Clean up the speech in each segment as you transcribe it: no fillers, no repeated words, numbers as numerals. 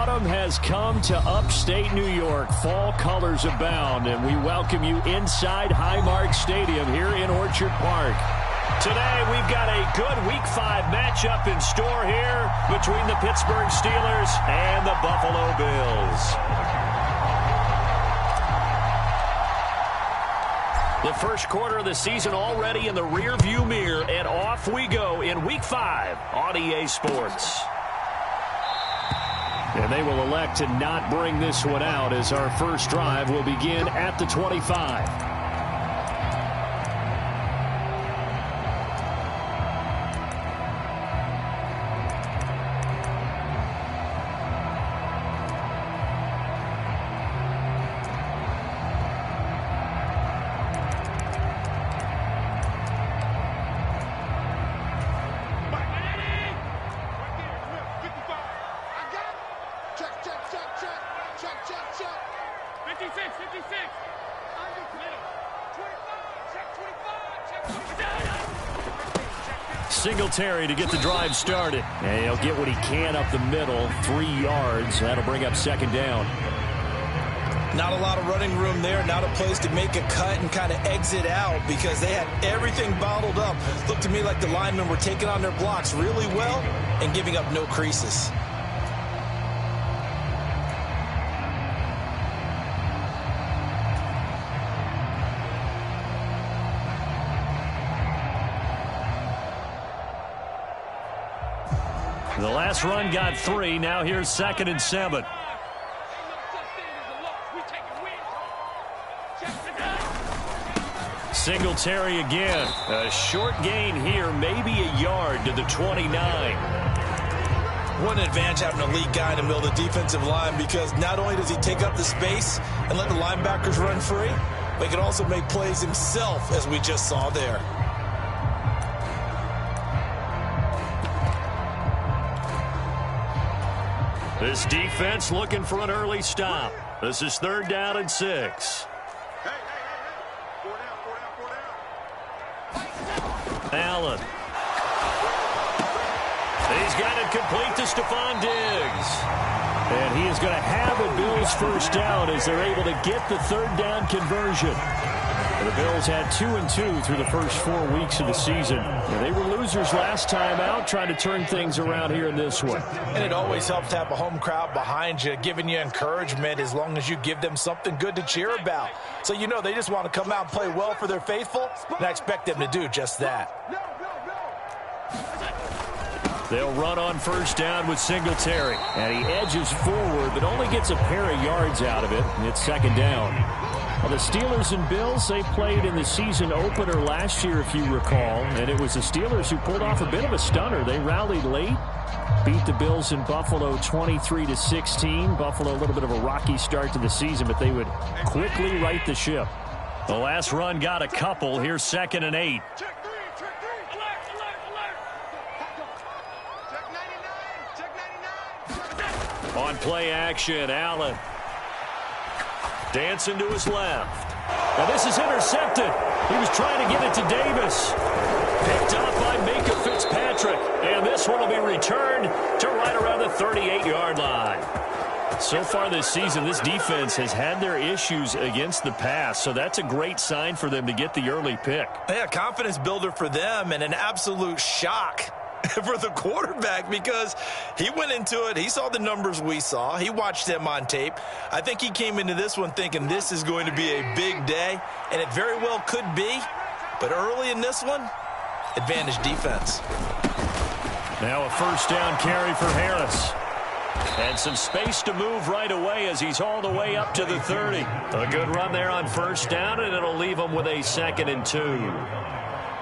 Autumn has come to upstate New York. Fall colors abound, and we welcome you inside Highmark Stadium here in Orchard Park. Today, we've got a good Week 5 matchup in store here between the Pittsburgh Steelers and the Buffalo Bills. The first quarter of the season already in the rearview mirror, and off we go in Week 5 on EA Sports. And they will elect to not bring this one out as our first drive will begin at the 25. Singletary to get the drive started. And he'll get what he can up the middle, 3 yards. That'll bring up second down. Not a lot of running room there. Not a place to make a cut and kind of exit out because they had everything bottled up. Looked to me like the linemen were taking on their blocks really well and giving up no creases. The last run got 3. Now here's 2nd and 7. Singletary again. A short gain here, maybe a yard to the 29. What an advantage having a elite guy in the middle of the defensive line because not only does he take up the space and let the linebackers run free, but he can also make plays himself, as we just saw there. This defense looking for an early stop. This is 3rd down and 6. Allen. He's got it complete to Stephon Diggs. And he is going to have a Bills first down as they're able to get the 3rd down conversion. The Bills had 2-2 through the first 4 weeks of the season. And they were losers last time out, trying to turn things around here in this one. And it always helps to have a home crowd behind you, giving you encouragement as long as you give them something good to cheer about. So you know they just want to come out and play well for their faithful, and I expect them to do just that. They'll run on first down with Singletary. And he edges forward, but only gets a pair of yards out of it. And it's 2nd down. Well, the Steelers and Bills, they played in the season opener last year, if you recall. And it was the Steelers who pulled off a bit of a stunner. They rallied late, beat the Bills in Buffalo 23-16. Buffalo, a little bit of a rocky start to the season, but they would quickly right the ship. The last run got a couple. Here's 2nd and 8. On play action, Allen. Dancing to his left. Now this is intercepted. He was trying to get it to Davis. Picked up by Micah Fitzpatrick. And this one will be returned to right around the 38-yard line. So far this season, this defense has had their issues against the pass. So that's a great sign for them to get the early pick. Yeah, confidence builder for them and an absolute shock for the quarterback because he went into it. He saw the numbers we saw. He watched them on tape. I think he came into this one thinking this is going to be a big day, and it very well could be. But early in this one, advantage defense. Now a first down carry for Harris. And some space to move right away as he's all the way up to the 30. A good run there on first down, and it'll leave him with a 2nd and 2.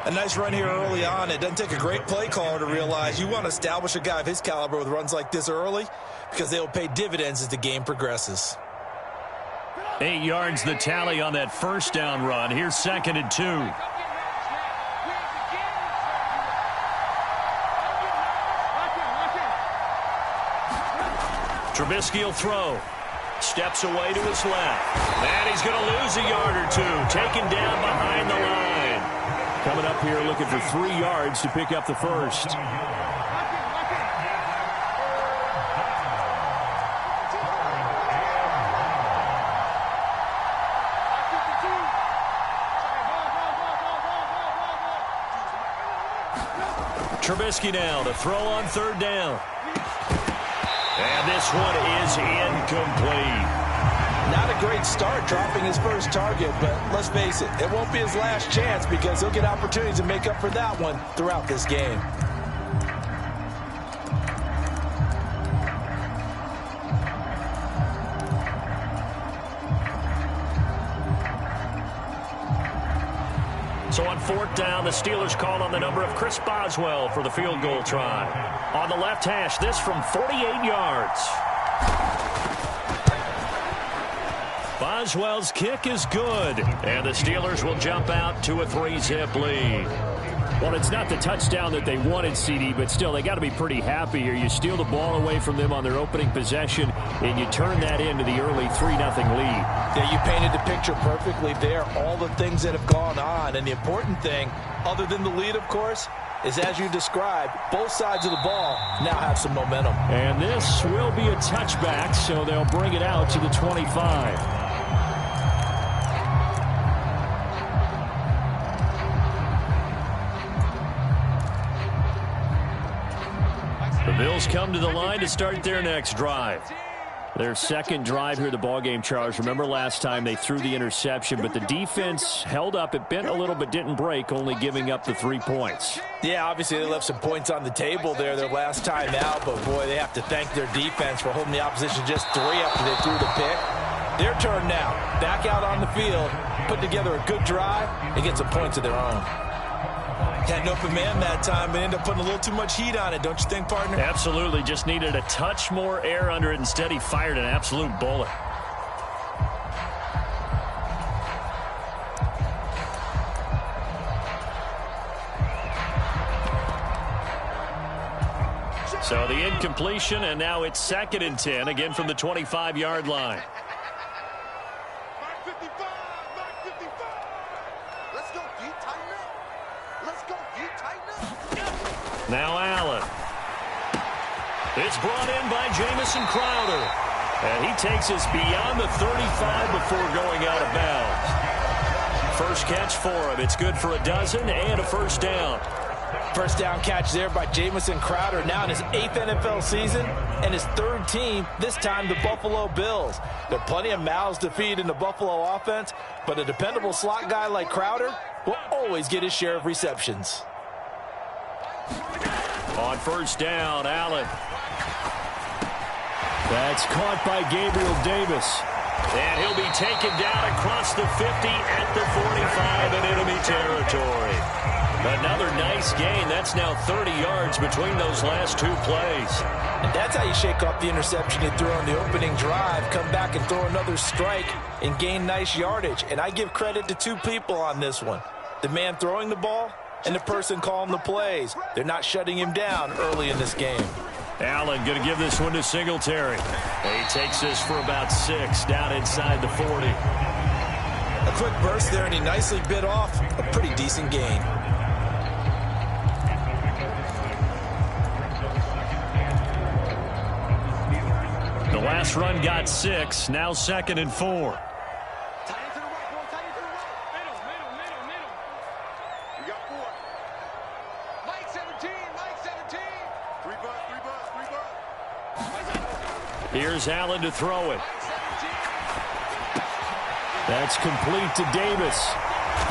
A nice run here early on. It doesn't take a great play caller to realize you want to establish a guy of his caliber with runs like this early because they'll pay dividends as the game progresses. 8 yards the tally on that first down run. Here's 2nd and 2. Trubisky will throw. Steps away to his left. And he's going to lose a yard or two. Taken down behind the line. Coming up here looking for 3 yards to pick up the first. Trubisky now to throw on third down. And this one is incomplete. Not a great start dropping his first target, but let's face it, it won't be his last chance because he'll get opportunities to make up for that one throughout this game. So on fourth down, the Steelers call on the number of Chris Boswell for the field goal try. On the left hash, this from 48 yards. Boswell's kick is good, and the Steelers will jump out to a 3-zip lead. Well, it's not the touchdown that they wanted, CD, but still, they got to be pretty happy here. You steal the ball away from them on their opening possession, and you turn that into the early 3-0 lead. Yeah, you painted the picture perfectly there, all the things that have gone on. And the important thing, other than the lead, of course, is as you described, both sides of the ball now have some momentum. And this will be a touchback, so they'll bring it out to the 25. The Bills come to the line to start their next drive. Their second drive here, the ballgame, Charles. Remember last time they threw the interception, but the defense held up. It bent a little but didn't break, only giving up the 3 points. Yeah, obviously they left some points on the table there their last time out, but boy, they have to thank their defense for holding the opposition just 3 after they threw the pick. Their turn now. Back out on the field, put together a good drive, and get some points of their own. Had an open man that time, but ended up putting a little too much heat on it, don't you think, partner? Absolutely. Just needed a touch more air under it. Instead, he fired an absolute bullet. So the incompletion, and now it's 2nd and 10, again from the 25-yard line. Now Allen. It's brought in by Jamison Crowder. And he takes us beyond the 35 before going out of bounds. First catch for him. It's good for a dozen and a first down. First down catch there by Jamison Crowder, now in his 8th NFL season and his 3rd team, this time the Buffalo Bills. There are plenty of mouths to feed in the Buffalo offense, but a dependable slot guy like Crowder will always get his share of receptions. On first down, Allen. That's caught by Gabriel Davis. And he'll be taken down across the 50 at the 45 in enemy territory. Another nice gain. That's now 30 yards between those last 2 plays. And that's how you shake off the interception you threw on the opening drive, come back and throw another strike and gain nice yardage. And I give credit to 2 people on this one. The man throwing the ball and the person calling the plays. They're not shutting him down early in this game. Allen going to give this one to Singletary. He takes this for about 6 down inside the 40. A quick burst there, and he nicely bit off a pretty decent gain. The last run got 6, now 2nd and 4. Here's Allen to throw it. That's complete to Davis.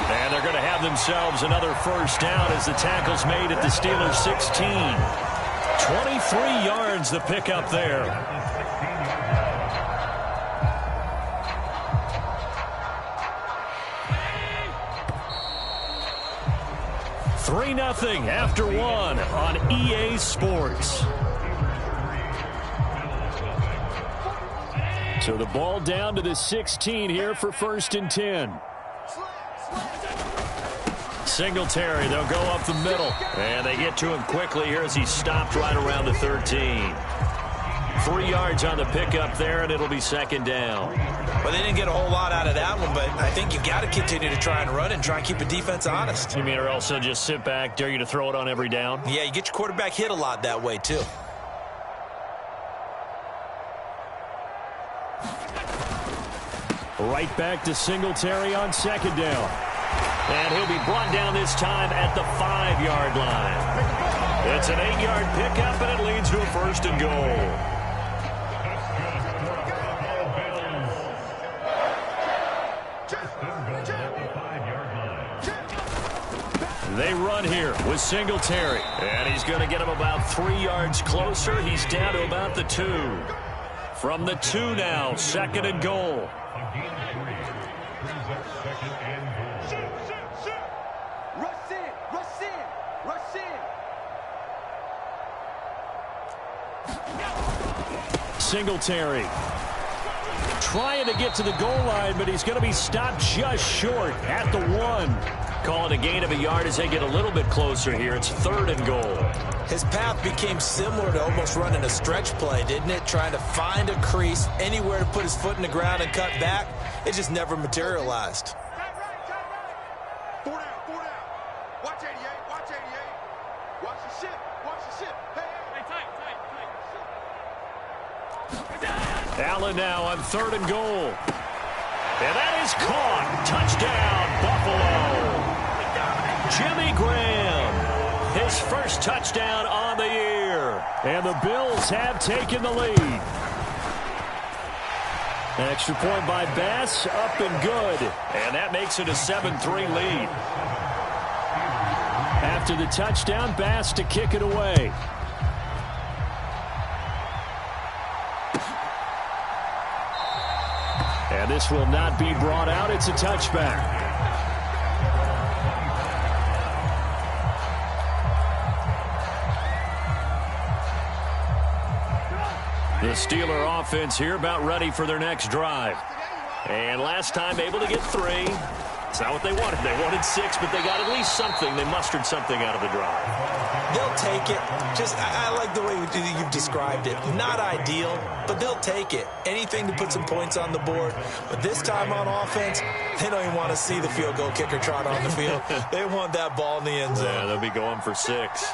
And they're going to have themselves another first down as the tackle's made at the Steelers' 16. 23 yards the pickup there. Three 3-0 after 1 on EA Sports. So the ball down to the 16 here for 1st and 10. Singletary, they'll go up the middle. And they get to him quickly here as he stopped right around the 13. 3 yards on the pickup there, and it'll be 2nd down. Well, they didn't get a whole lot out of that one, but I think you got to continue to try and run and try and keep the defense honest. You mean or also just sit back, dare you to throw it on every down? Yeah, you get your quarterback hit a lot that way, too. Right back to Singletary on 2nd down. And he'll be brought down this time at the 5-yard line. It's an 8-yard pickup, and it leads to a 1st and goal. They run here with Singletary. And he's going to get him about 3 yards closer. He's down to about the 2. From the 2 now, 2nd and goal. Singletary trying to get to the goal line, but he's going to be stopped just short at the 1. Call it a gain of a yard as they get a little bit closer here. It's 3rd and goal. His path became similar to almost running a stretch play, didn't it? Trying to find a crease, anywhere to put his foot in the ground and cut back. It just never materialized. 4 down. Watch 88. Watch the ship. Hey, tight. Allen now on 3rd and goal. And that is caught. Touchdown, Buffalo. Jimmy Graham, his first touchdown on the year. And the Bills have taken the lead. An extra point by Bass, up and good. And that makes it a 7-3 lead. After the touchdown, Bass to kick it away. And this will not be brought out. It's a touchback. The Steeler offense here about ready for their next drive. And last time able to get 3. It's not what they wanted. They wanted 6, but they got at least something. They mustered something out of the drive. They'll take it. I like the way you've described it. Not ideal, but they'll take it. Anything to put some points on the board. But this time on offense, they don't even want to see the field goal kicker trot on the field. They want that ball in the end zone. Yeah, they'll be going for 6.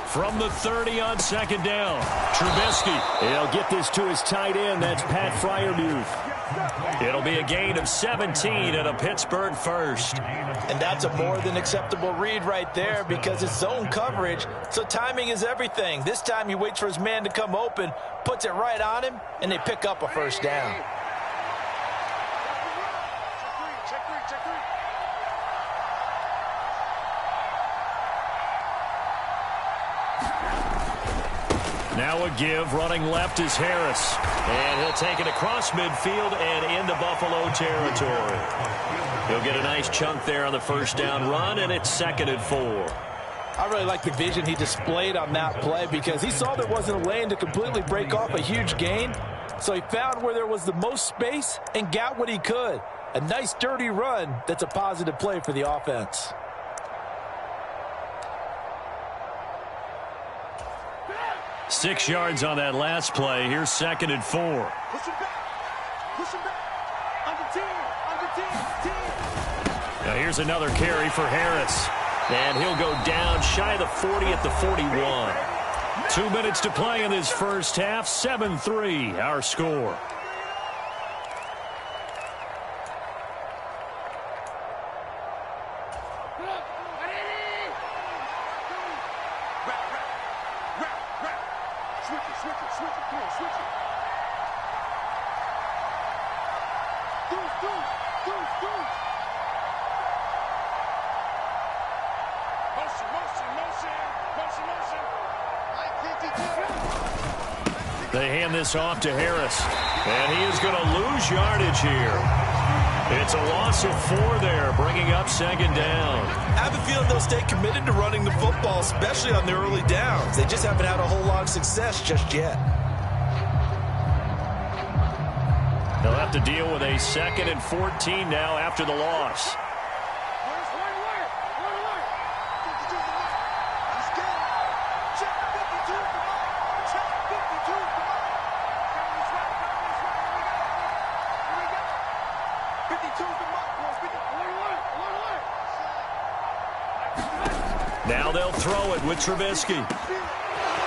From the 30 on 2nd down, Trubisky. He'll get this to his tight end. That's Pat Freiermuth. It'll be a gain of 17 and a Pittsburgh 1st. And that's a more than acceptable read right there because it's zone coverage, so timing is everything. This time he waits for his man to come open, puts it right on him, and they pick up a 1st down. Now a give, running left is Harris. And he'll take it across midfield and into Buffalo territory. He'll get a nice chunk there on the 1st down run, and it's 2nd and 4. I really like the vision he displayed on that play because he saw there wasn't a lane to completely break off a huge gain. So he found where there was the most space and got what he could. A nice dirty run that's a positive play for the offense. Six yards on that last play. Here's 2nd and 4. Push him back. Under 10. Now here's another carry for Harris. And he'll go down shy of the 40 at the 41. 2 minutes to play in this first half. 7-3 our score. They hand this off to Harris, and he is going to lose yardage here. It's a loss of 4 there, bringing up 2nd down. I have a feeling they'll stay committed to running the football, especially on the early downs. They just haven't had a whole lot of success just yet. They'll have to deal with a 2nd and 14 now after the loss. Now they'll throw it with Trubisky.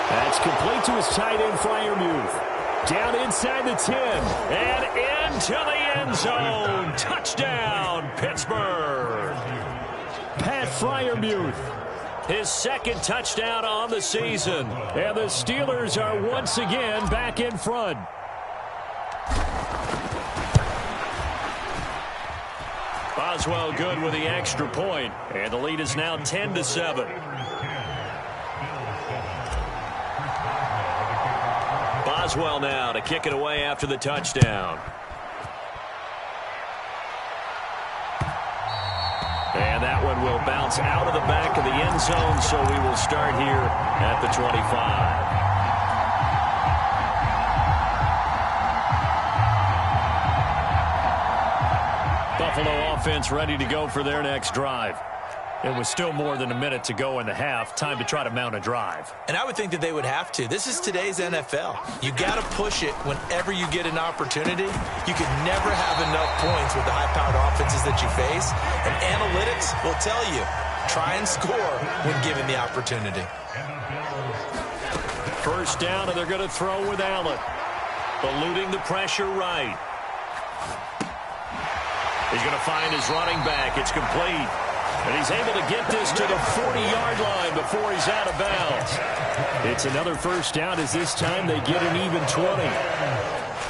That's complete to his tight end, Freiermuth. Down inside the 10 and into the end zone. Touchdown, Pittsburgh. Pat Freiermuth. His second touchdown on the season. And the Steelers are once again back in front. Boswell good with the extra point, and the lead is now 10-7. Boswell now to kick it away after the touchdown. And that one will bounce out of the back of the end zone, so we will start here at the 25. Buffalo offense ready to go for their next drive. It was still more than a minute to go in the half. Time to try to mount a drive. And I would think that they would have to. This is today's NFL. You got to push it whenever you get an opportunity. You can never have enough points with the high-powered offenses that you face. And analytics will tell you, try and score when given the opportunity. First down, and they're going to throw with Allen. Eluding the pressure right. He's going to find his running back. It's complete. And he's able to get this to the 40-yard line before he's out of bounds. It's another first down as this time they get an even 20.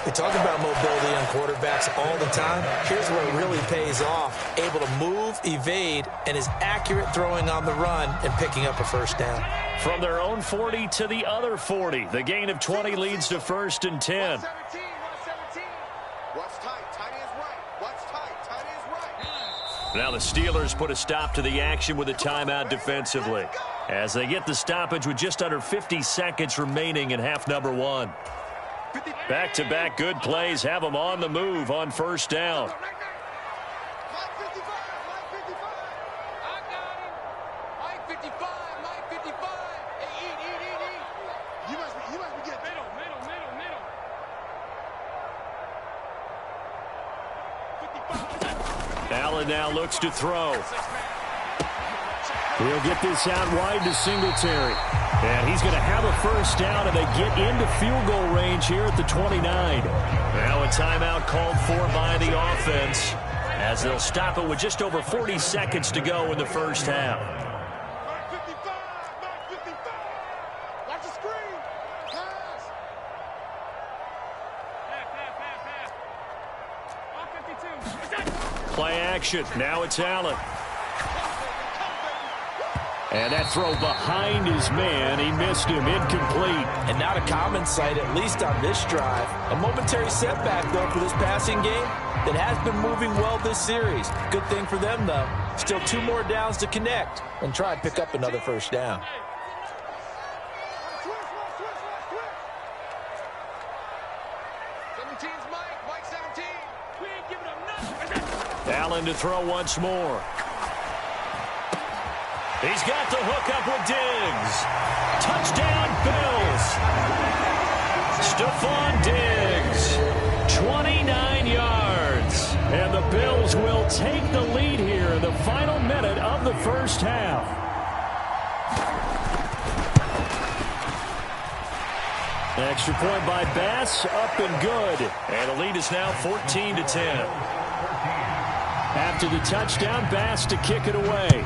We talk about mobility on quarterbacks all the time. Here's where it really pays off. Able to move, evade, and is accurate throwing on the run and picking up a first down. From their own 40 to the other 40. The gain of 20 leads to 1st and 10. 117. Watch tight. Tight ends right. Watch tight. Tight ends right. Now the Steelers put a stop to the action with a timeout defensively, as they get the stoppage with just under 50 seconds remaining in half number 1. Back-to-back good plays have them on the move on first down. Allen now looks to throw. He'll get this out wide to Singletary. And he's going to have a first down, and they get into field goal range here at the 29. Now a timeout called for by the offense, as they'll stop it with just over 40 seconds to go in the first half. Watch the screen. Pass. Play action. Now it's Allen. And that throw behind his man. He missed him. Incomplete. And not a common sight, at least on this drive. A momentary setback, though, for this passing game that has been moving well this series. Good thing for them, though. Still 2 more downs to connect and try and pick up another first down. Allen to throw once more. He's got the hook up with Diggs. Touchdown, Bills. Stephon Diggs, 29 yards. And the Bills will take the lead here in the final minute of the first half. Extra point by Bass, up and good. And the lead is now 14-10. After the touchdown, Bass to kick it away.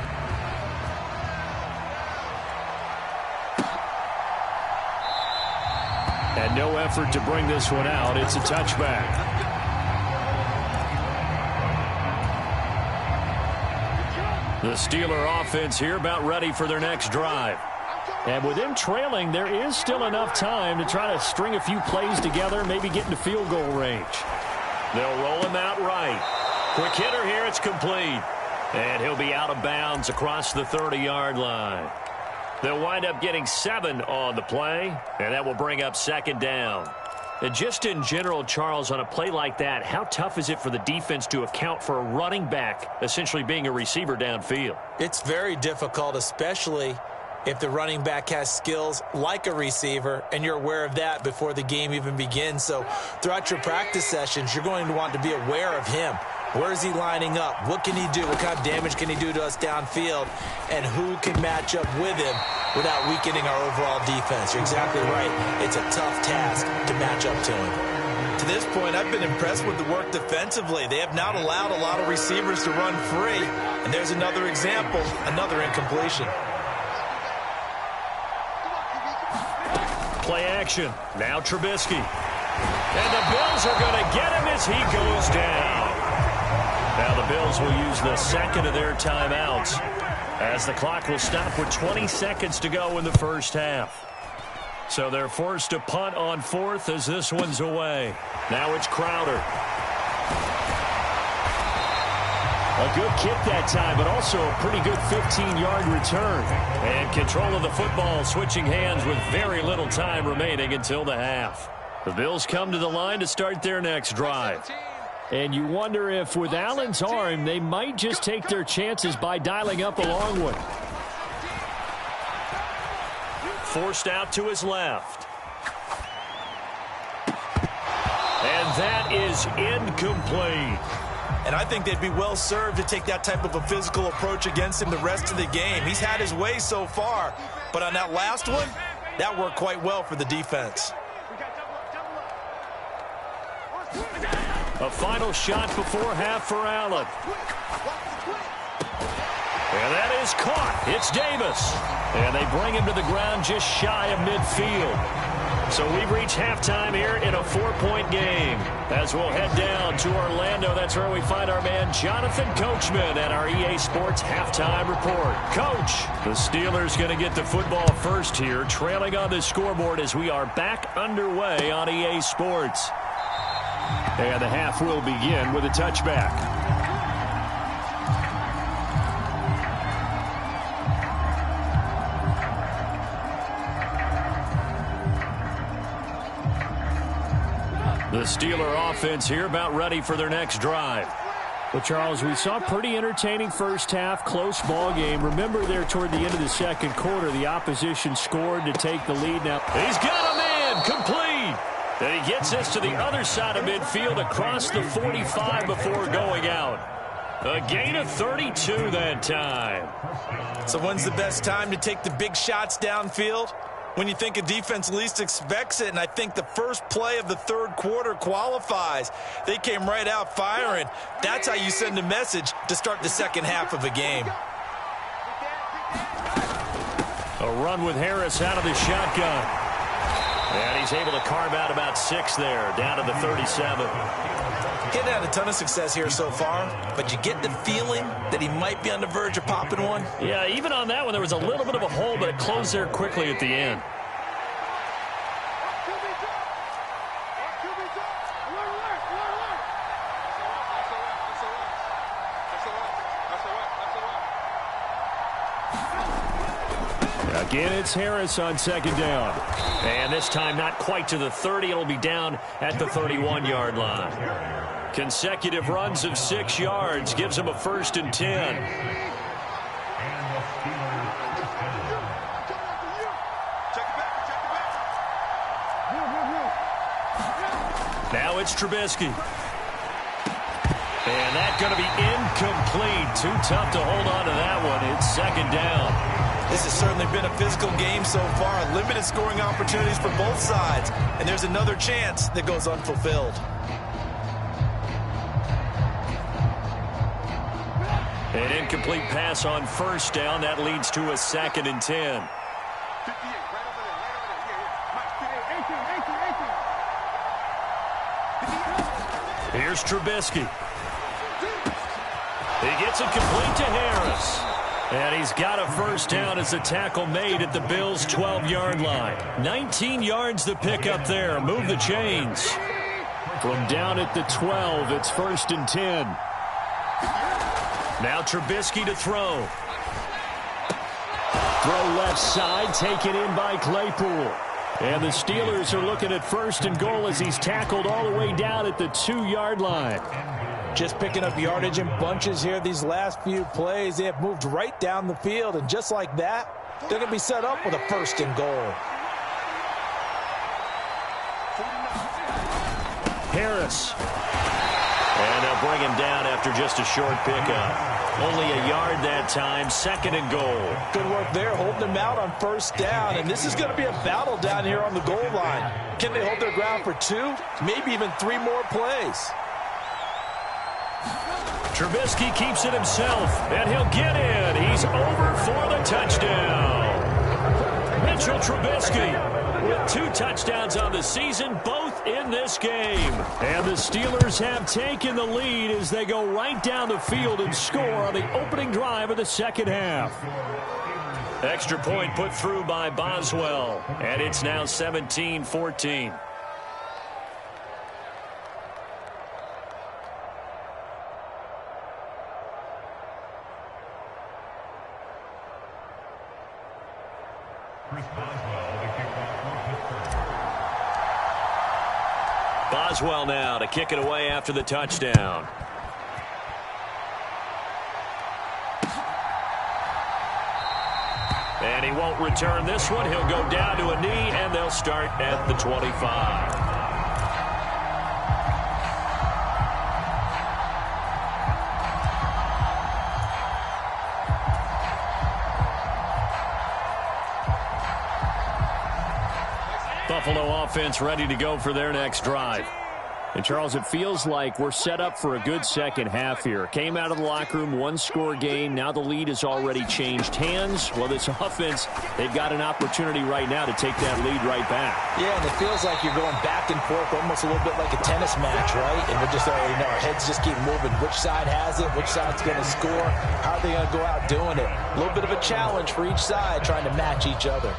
And no effort to bring this one out. It's a touchback. The Steeler offense here about ready for their next drive. And with them trailing, there is still enough time to try to string a few plays together, maybe get into field goal range. They'll roll him out right. Quick hitter here, it's complete. And he'll be out of bounds across the 30-yard line. They'll wind up getting 7 on the play, and that will bring up second down. And just in general, Charles, on a play like that, how tough is it for the defense to account for a running back essentially being a receiver downfield? It's very difficult, especially if the running back has skills like a receiver, and you're aware of that before the game even begins. So throughout your practice sessions, you're going to want to be aware of him. Where is he lining up? What can he do? What kind of damage can he do to us downfield? And who can match up with him without weakening our overall defense? You're exactly right. It's a tough task to match up to him. To this point, I've been impressed with the work defensively. They have not allowed a lot of receivers to run free. And there's another example, another incompletion. Play action. Now Trubisky. And the Bills are going to get him as he goes down. Now the Bills will use the second of their timeouts as the clock will stop with 20 seconds to go in the first half. So they're forced to punt on fourth as this one's away. Now it's Crowder. A good kick that time, but also a pretty good 15-yard return. And control of the football switching hands with very little time remaining until the half. The Bills come to the line to start their next drive. And you wonder if with Allen's arm, they might just take their chances by dialing up a long one. Forced out to his left. And that is incomplete. And I think they'd be well served to take that type of a physical approach against him the rest of the game. He's had his way so far, but on that last one, that worked quite well for the defense. A final shot before half for Allen. And that is caught. It's Davis. And they bring him to the ground just shy of midfield. So we've reached halftime here in a 4-point game. As we'll head down to Orlando, that's where we find our man Jonathan Coachman at our EA Sports Halftime Report. Coach, the Steelers going to get the football first here, trailing on the scoreboard as we are back underway on EA Sports. And the half will begin with a touchback. The Steeler offense here about ready for their next drive. Well, Charles, we saw a pretty entertaining first half, close ball game. Remember there toward the end of the second quarter, the opposition scored to take the lead. Now he's got a man complete. And he gets this to the other side of midfield across the 45 before going out. A gain of 32 that time. So when's the best time to take the big shots downfield? When you think a defense least expects it, and I think the first play of the third quarter qualifies. They came right out firing. That's how you send a message to start the second half of a game. A run with Harris out of the shotgun. And he's able to carve out about 6 there, down to the 37. Getting had a ton of success here so far, but you get the feeling that he might be on the verge of popping one. Yeah, even on that one, there was a little bit of a hole, but it closed there quickly at the end. Again, it's Harris on second down. And this time not quite to the 30. It'll be down at the 31-yard line. Consecutive runs of 6 yards gives him a 1st and 10. Now it's Trubisky. And that's going to be incomplete. Too tough to hold on to that one. It's second down. This has certainly been a physical game so far. Limited scoring opportunities for both sides. And there's another chance that goes unfulfilled. An incomplete pass on first down. That leads to a 2nd and 10. Here's Trubisky. He gets it complete to Harris. And he's got a 1st down as the tackle made at the Bills' 12-yard line. 19 yards to pick up there. Move the chains. From down at the 12, it's 1st and 10. Now Trubisky to throw. Throw left side, taken in by Claypool. And the Steelers are looking at 1st and goal as he's tackled all the way down at the 2-yard line. Just picking up yardage in bunches here these last few plays. They have moved right down the field, and just like that, they're going to be set up with a 1st and goal. Harris. And a they'll bring him down after just a short pickup. Only a yard that time, 2nd and goal. Good work there, holding them out on 1st down. And this is going to be a battle down here on the goal line. Can they hold their ground for 2, maybe even 3 more plays? Trubisky keeps it himself, and he'll get in. He's over for the touchdown. Mitchell Trubisky with 2 touchdowns on the season, both in this game. And the Steelers have taken the lead as they go right down the field and score on the opening drive of the 2nd half. Extra point put through by Boswell, and it's now 17-14. Boswell now to kick it away after the touchdown. And he won't return this one. He'll go down to a knee, and they'll start at the 25. Buffalo offense ready to go for their next drive. And, Charles, it feels like we're set up for a good second half here. Came out of the locker room, 1-score game. Now the lead has already changed hands. Well, this offense, they've got an opportunity right now to take that lead right back. Yeah, and it feels like you're going back and forth almost a little bit like a tennis match, right? And we're just already know our heads just keep moving. Which side has it? Which side's going to score? How are they going to go out doing it? A little bit of a challenge for each side trying to match each other.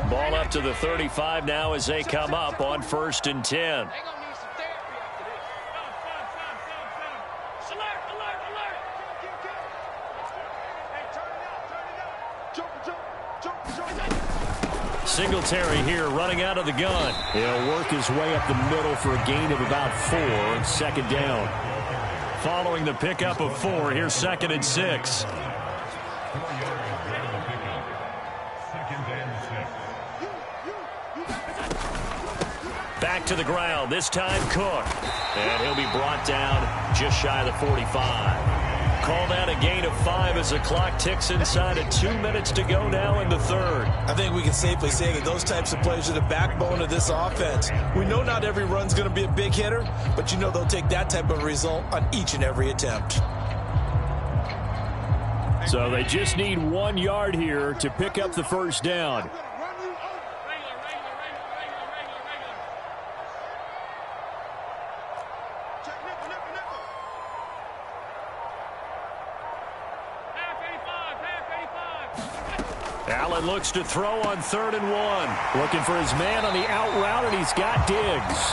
Ball up to the 35 now as they come up on 1st and 10. Singletary here running out of the gun. He'll work his way up the middle for a gain of about 4 and 2nd down. Following the pickup of 4, here's 2nd and 6. Back to the ground, this time Cook. And he'll be brought down just shy of the 45. Call that a gain of 5 as the clock ticks inside of 2 minutes to go now in the 3rd. I think we can safely say that those types of plays are the backbone of this offense. We know not every run's going to be a big hitter, but you know they'll take that type of result on each and every attempt. So they just need 1 yard here to pick up the 1st down. Allen looks to throw on 3rd and 1. Looking for his man on the out route, and he's got Diggs.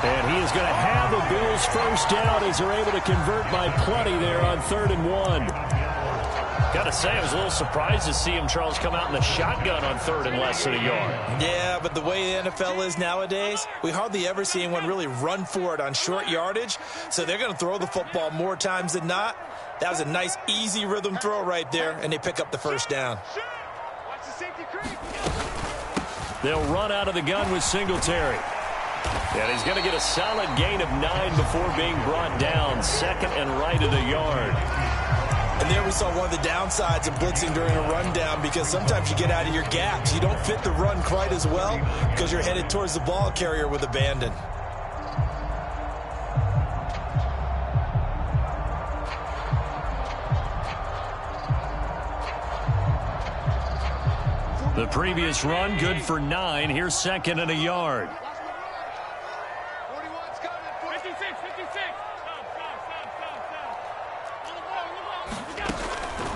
And he is going to have the Bills 1st down as they're able to convert by plenty there on 3rd and 1. Got to say, I was a little surprised to see him, Charles, come out in the shotgun on 3rd and less than a yard. Yeah, but the way the NFL is nowadays, we hardly ever see anyone really run for it on short yardage. So they're going to throw the football more times than not. That was a nice, easy rhythm throw right there, and they pick up the 1st down. They'll run out of the gun with Singletary. And he's going to get a solid gain of 9 before being brought down. Second and right at a yard. And there we saw one of the downsides of blitzing during a rundown, because sometimes you get out of your gaps. You don't fit the run quite as well because you're headed towards the ball carrier with abandon. The previous run good for 9. Here's second and a yard. 41's coming. 56, 56.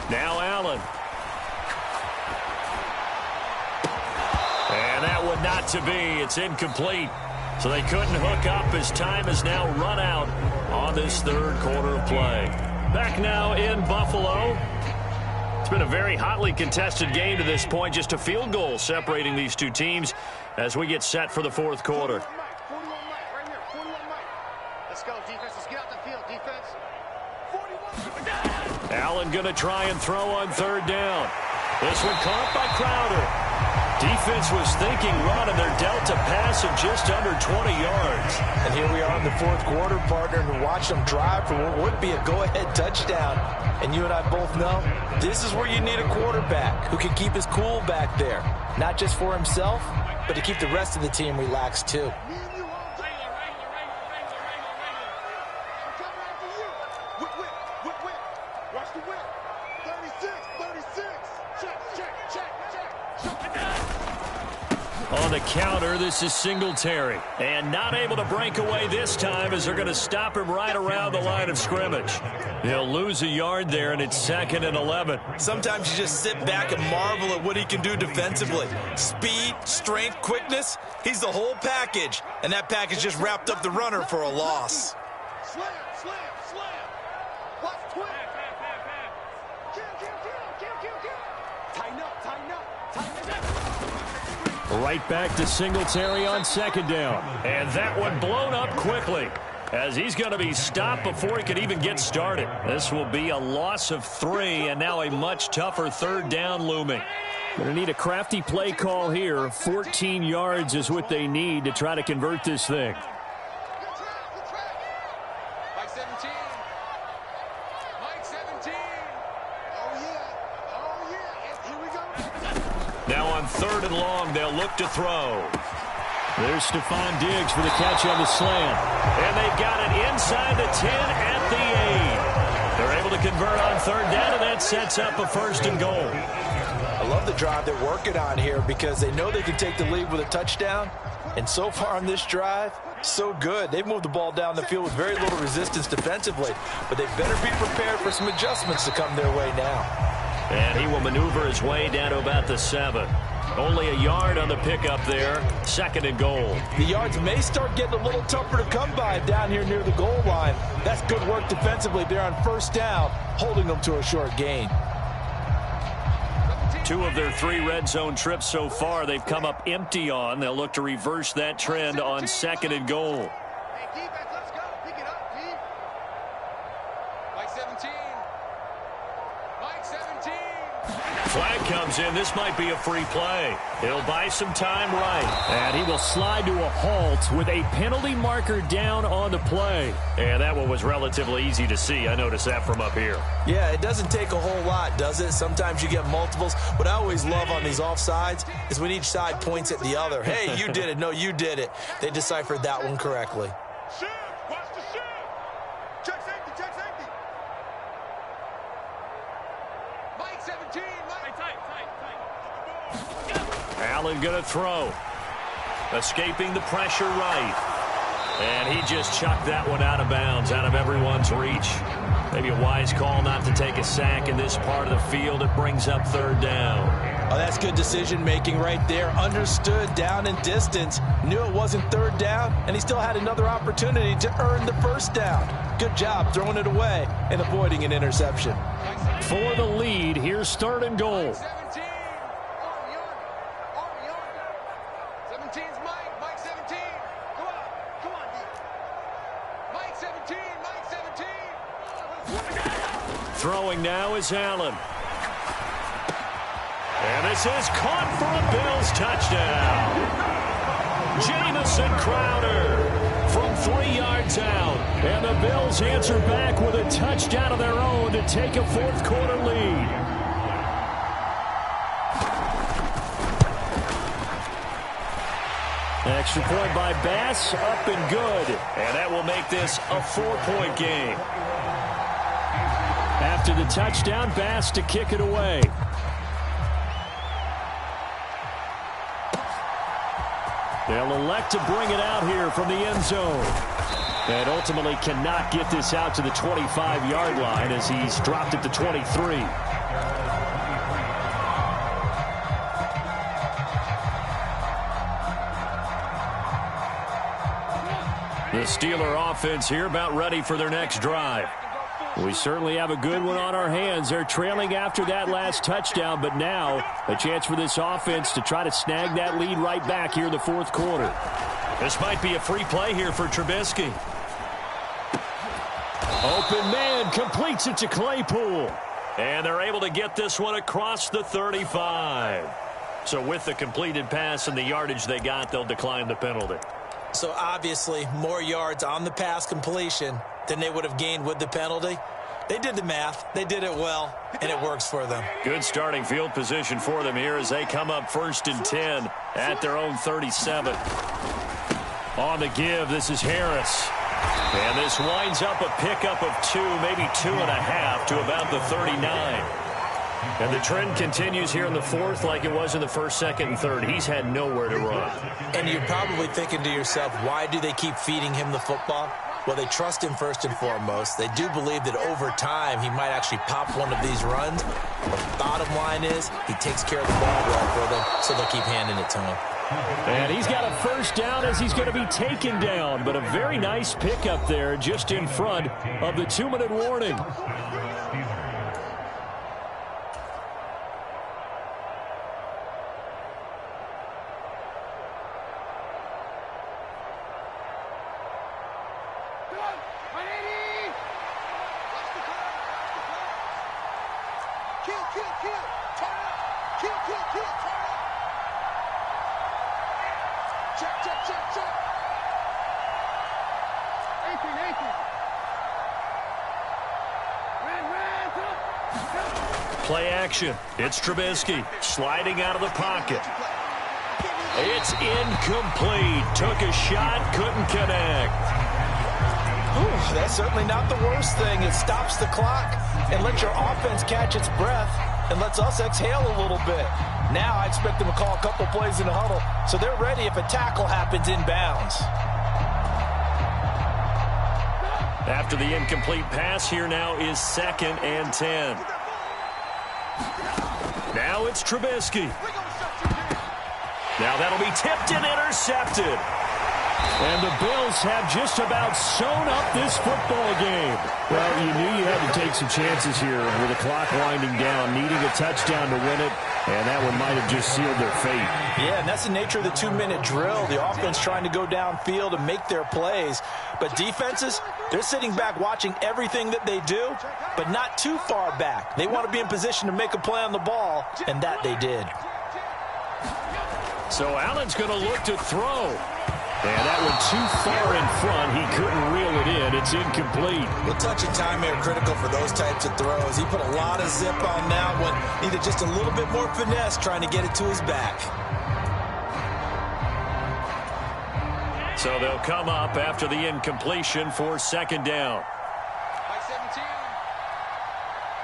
Now Allen. And that one not to be. It's incomplete. So they couldn't hook up as time has now run out on this third quarter of play. Back now in Buffalo. It's been a very hotly contested game to this point. Just a field goal separating these two teams as we get set for the fourth quarter. 41 Mike, right here. 41 Mike. Let's go, defense. Let's get out the field, defense. 41. Allen going to try and throw on third down. This one caught by Crowder. Defense was thinking run, and they're dealt a pass of just under 20 yards. And here we are in the fourth quarter, partner, and watch them drive for what would be a go-ahead touchdown. And you and I both know this is where you need a quarterback who can keep his cool back there. Not just for himself, but to keep the rest of the team relaxed too. Me and you all day. I'm coming after you. Whip. Watch the whip. 36. Check. On the counter, this is Singletary. And not able to break away this time as they're going to stop him right around the line of scrimmage. He'll lose a yard there, and it's second and 11. Sometimes you just sit back and marvel at what he can do defensively. Speed, strength, quickness. He's the whole package. And that package just wrapped up the runner for a loss. Slam. Watch twin. Kill. Tighten up. Right back to Singletary on second down. And that one blown up quickly as he's going to be stopped before he can even get started. This will be a loss of 3, and now a much tougher third down looming. Going to need a crafty play call here. 14 yards is what they need to try to convert this thing. Good track. Mike 17. Oh, yeah. Here we go. Now on third and long, they'll look to throw. There's Stephon Diggs for the catch on the slant. And they've got it inside the 10 at the 8. They're able to convert on third down, and that sets up a first and goal. I love the drive they're working on here because they know they can take the lead with a touchdown. And so far on this drive, so good. They've moved the ball down the field with very little resistance defensively. But they better be prepared for some adjustments to come their way now. And he will maneuver his way down to about the 7. Only a yard on the pickup there. Second and goal. The yards may start getting a little tougher to come by down here near the goal line. That's good work defensively there on first down, holding them to a short gain. 2 of their 3 red zone trips so far they've come up empty on. They'll look to reverse that trend on second and goal. Hey, defense, let's go. Pick it up, Pete. Mike 17. Flag comes in. This might be a free play. He'll buy some time right. And he will slide to a halt with a penalty marker down on the play. And that one was relatively easy to see. I noticed that from up here. Yeah, it doesn't take a whole lot, does it? Sometimes you get multiples. What I always love on these offsides is when each side points at the other. Hey, you did it. No, you did it. They deciphered that one correctly. Shift. Watch the shift. Check safety. Mike 17. Mike. Tight. Allen going to throw. Escaping the pressure right. And he just chucked that one out of bounds, out of everyone's reach. Maybe a wise call not to take a sack in this part of the field. It brings up third down. Oh, that's good decision-making right there. Understood down and distance. Knew it wasn't third down, and he still had another opportunity to earn the first down. Good job throwing it away and avoiding an interception. For the lead, here's third and goal. 17. Army. 17's Mike. Mike 17. Come on, D. Mike 17. Throwing now is Allen. And this is caught for a Bills touchdown. Jamison Crowder from 3 yards out. And the Bills answer back with a touchdown of their own to take a fourth-quarter lead. Extra point by Bass, up and good. And that will make this a 4-point game. After the touchdown, Bass to kick it away. They'll elect to bring it out here from the end zone. And ultimately cannot get this out to the 25-yard line as he's dropped it to 23. The Steeler offense here about ready for their next drive. We certainly have a good one on our hands. They're trailing after that last touchdown, but now a chance for this offense to try to snag that lead right back here in the fourth quarter. This might be a free play here for Trubisky. Open man completes it to Claypool. And they're able to get this one across the 35. So with the completed pass and the yardage they got, they'll decline the penalty. So obviously more yards on the pass completion than they would have gained with the penalty. They did the math. They did it well, and it works for them. Good starting field position for them here as they come up 1st and 10 at their own 37. On the give, this is Harris. And this winds up a pickup of 2, maybe 2.5 to about the 39. And the trend continues here in the fourth like it was in the first, second, and third. He's had nowhere to run. And you're probably thinking to yourself, why do they keep feeding him the football? Well, they trust him first and foremost. They do believe that over time he might actually pop one of these runs. But the bottom line is he takes care of the ball well for them, so they'll keep handing it to him. And he's got a first down as he's going to be taken down. But a very nice pickup there just in front of the 2-minute warning. Play action. It's Trubisky sliding out of the pocket. It's incomplete. Took a shot, couldn't connect. Ooh, that's certainly not the worst thing. It stops the clock and lets your offense catch its breath and lets us exhale a little bit. Now I expect them to call a couple plays in the huddle so they're ready if a tackle happens inbounds. After the incomplete pass, here now is 2nd and 10. Now it's Trubisky. Now that'll be tipped and intercepted. And the Bills have just about sewn up this football game. Well, you knew you had to take some chances here with the clock winding down, needing a touchdown to win it, and that one might have just sealed their fate. Yeah, and that's the nature of the 2-minute drill. The offense trying to go downfield and make their plays. But defenses, they're sitting back watching everything that they do, but not too far back. They want to be in position to make a play on the ball, and that they did. So Allen's going to look to throw. And that one too far in front. He couldn't reel it in. It's incomplete. Well, touch and time are critical for those types of throws. He put a lot of zip on that one. Needed just a little bit more finesse trying to get it to his back. So they'll come up after the incompletion for 2nd down. Mike 17.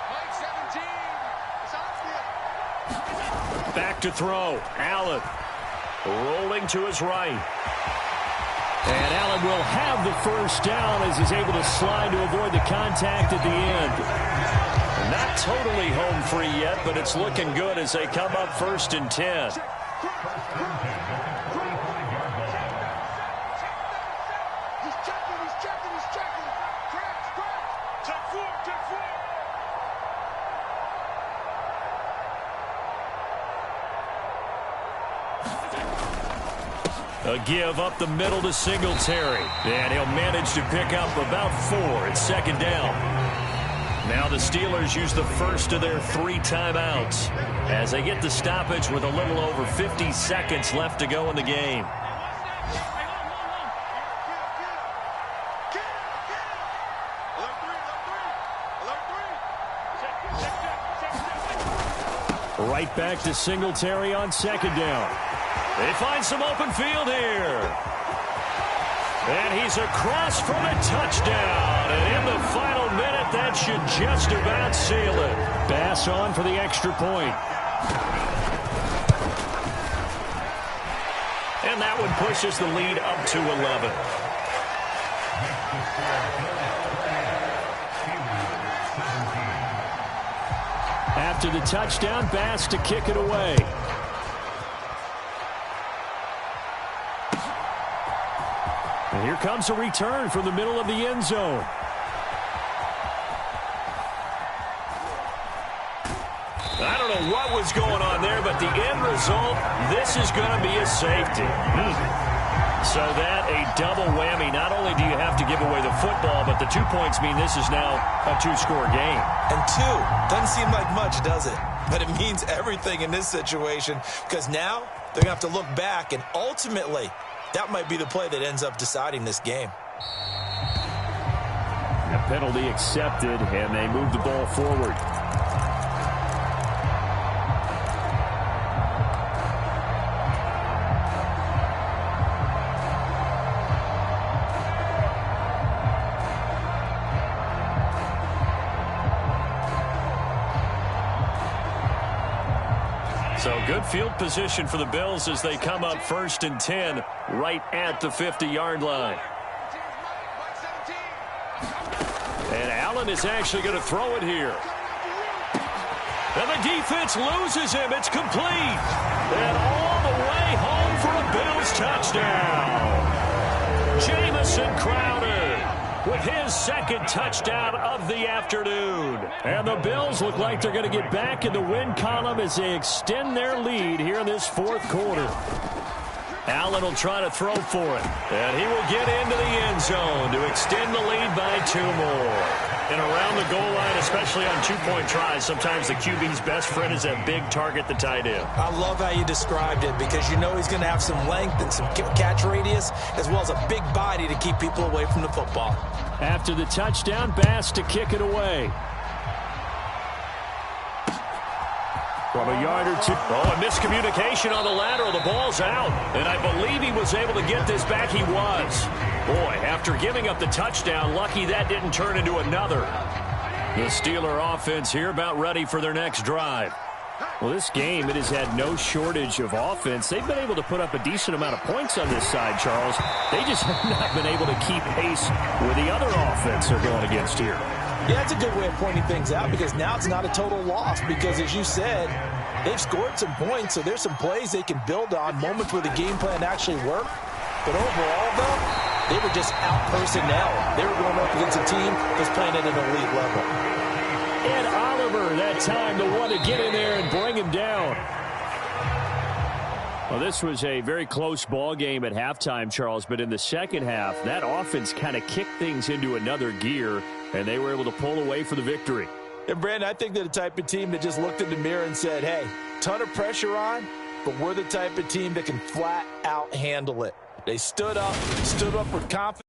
Mike 17. It's outfield. Back to throw. Allen rolling to his right. And Allen will have the first down as he's able to slide to avoid the contact at the end. Not totally home free yet, but it's looking good as they come up 1st and 10. He's checking. Crack. Take 4. A give up the middle to Singletary. And he'll manage to pick up about 4. It's 2nd down. Now the Steelers use the first of their 3 timeouts as they get the stoppage with a little over 50 seconds left to go in the game. Right back to Singletary on second down. They find some open field here. And he's across for a touchdown. And in the final minute, that should just about seal it. Bass on for the extra point. And that one pushes the lead up to 11. After the touchdown, Bass to kick it away. And here comes a return from the middle of the end zone. I don't know what was going on there, but the end result, this is going to be a safety. So that a double whammy. Not only do you have to give away the football, but the 2 points mean this is now a two-score game. And 2 doesn't seem like much, does it? But it means everything in this situation, because now they're going to have to look back, and ultimately that might be the play that ends up deciding this game. A penalty accepted, and they move the ball forward. So good field position for the Bills as they come up 1st and 10 right at the 50-yard line. And Allen is actually going to throw it here. And the defense loses him. It's complete. And all the way home for a Bills touchdown. Jamison Crowder with his second touchdown of the afternoon. And the Bills look like they're going to get back in the win column as they extend their lead here in this fourth quarter. Allen will try to throw for it. And he will get into the end zone to extend the lead by 2 more. And around the goal line, especially on 2-point tries, sometimes the QB's best friend is that big target, the tight end. I love how you described it, because you know he's going to have some length and some catch radius, as well as a big body to keep people away from the football. After the touchdown, Bass to kick it away. From a yard or 2. Oh, a miscommunication on the lateral. The ball's out. And I believe he was able to get this back. He was. Boy, after giving up the touchdown, lucky that didn't turn into another. The Steeler offense here about ready for their next drive. Well, this game, it has had no shortage of offense. They've been able to put up a decent amount of points on this side, Charles. They just have not been able to keep pace with the other offense they're going against here. Yeah, that's a good way of pointing things out, because now it's not a total loss, because as you said, they've scored some points, so there's some plays they can build on, moments where the game plan actually worked. But overall, though, they were just out-personnel. They were going up against a team that's playing at an elite level. And Oliver, that time, the one to get in there and bring him down. Well, this was a very close ball game at halftime, Charles, but in the second half, that offense kind of kicked things into another gear, and they were able to pull away for the victory. And, Brandon, I think they're the type of team that just looked in the mirror and said, hey, ton of pressure on, but we're the type of team that can flat out handle it. They stood up with confidence.